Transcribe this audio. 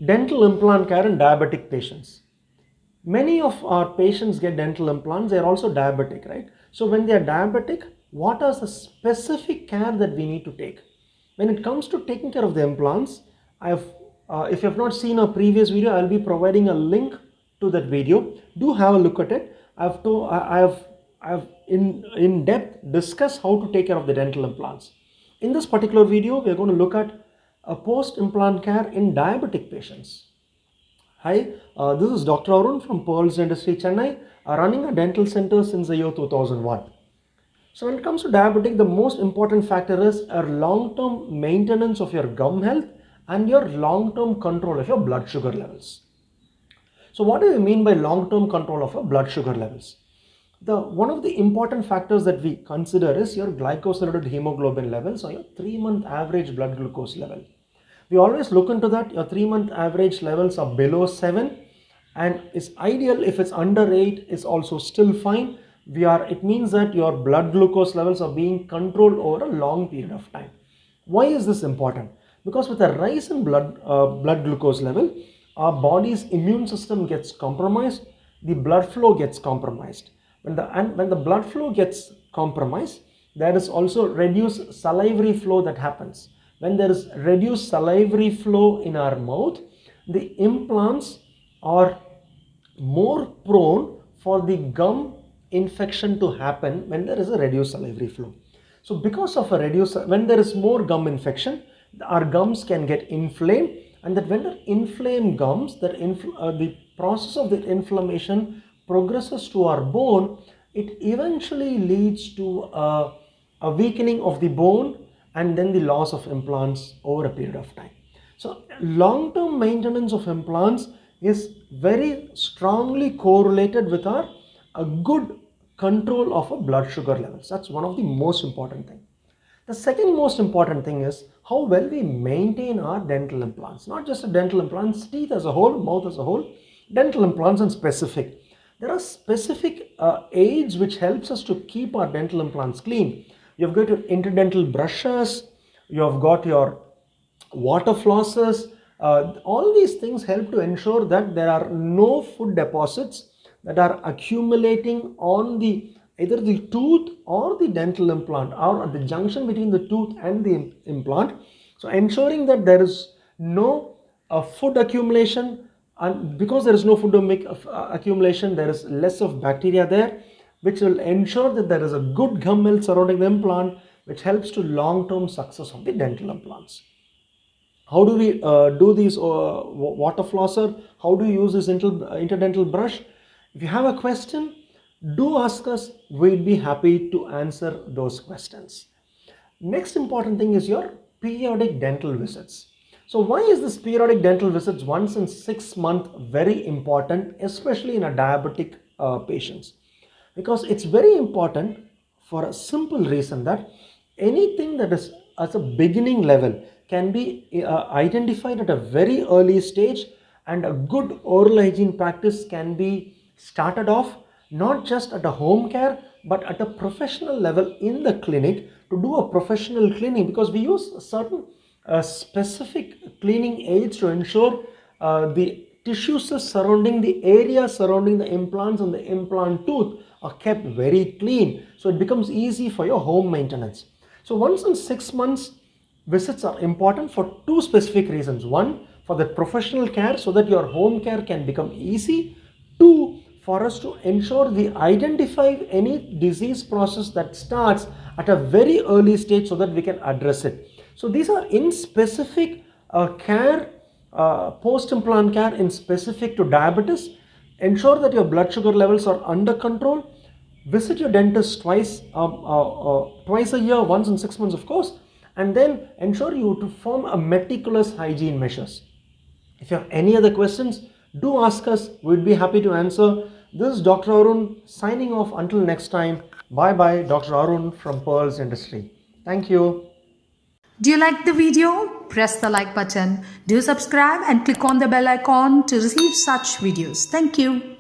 Dental implant care in diabetic patients. Many of our patients get dental implants, they are also diabetic, right? So when they are diabetic, what are the specific care that we need to take? When it comes to taking care of the implants, if you have not seen a previous video, I'll be providing a link to that video. Do have a look at it. I have in depth discussed how to take care of the dental implants. In this particular video, we are going to look at a post-implant care in diabetic patients. Hi, this is Dr. Arun from Pearls Dentistry, Chennai, running a dental center since the year 2001. So when it comes to diabetic, the most important factor is a long-term maintenance of your gum health and your long-term control of your blood sugar levels. So what do we mean by long-term control of your blood sugar levels? One of the important factors that we consider is your glycosylated hemoglobin levels or your 3-month average blood glucose level. We always look into that. Your 3-month average levels are below 7, and it's ideal if it's under 8 is also still fine. It means that your blood glucose levels are being controlled over a long period of time. Why is this important? Because with a rise in blood glucose level, our body's immune system gets compromised, the blood flow gets compromised. When the blood flow gets compromised, there is also reduced salivary flow that happens. When there is reduced salivary flow in our mouth, the implants are more prone for the gum infection to happen when there is a reduced salivary flow. So because of when there is more gum infection, our gums can get inflamed, and that when the inflamed gums, the process of the inflammation progresses to our bone, it eventually leads to a weakening of the bone and then the loss of implants over a period of time. So long-term maintenance of implants is very strongly correlated with a good control of our blood sugar levels. That's one of the most important things. The second most important thing is how well we maintain our dental implants. Not just the dental implants, teeth as a whole, mouth as a whole, dental implants in specific. There are specific aids which helps us to keep our dental implants clean. You've got your interdental brushes, you have got your water flosses. All these things help to ensure that there are no food deposits that are accumulating on either the tooth or the dental implant, or at the junction between the tooth and the implant. So ensuring that there is no food accumulation, and because there is no food accumulation, there is less of bacteria there, which will ensure that there is a good gum health surrounding the implant, which helps to long-term success of the dental implants. How do we do these water flosser? How do you use this interdental brush? If you have a question, do ask us. We'd be happy to answer those questions. Next important thing is your periodic dental visits. So why is this periodic dental visits once in 6 months very important, especially in a diabetic patients? Because it's very important for a simple reason that anything that is at a beginning level can be identified at a very early stage, and a good oral hygiene practice can be started off not just at a home care but at a professional level in the clinic to do a professional cleaning, because we use certain specific cleaning aids to ensure the tissues surrounding the area surrounding the implants and the implant tooth are kept very clean, so it becomes easy for your home maintenance. So once in 6 months visits are important for two specific reasons. One, for the professional care so that your home care can become easy. Two, for us to ensure we identify any disease process that starts at a very early stage so that we can address it. So these are in specific care, post-implant care in specific to diabetes. Ensure that your blood sugar levels are under control. Visit your dentist twice a year, once in 6 months of course, and then ensure you to form a meticulous hygiene measures. If you have any other questions, do ask us. We'd be happy to answer. This is Dr. Arun signing off. Until next time, bye bye. Dr. Arun from Pearls Dentistry. Thank you. Do you like the video? Press the like button. Do subscribe and click on the bell icon to receive such videos. Thank you.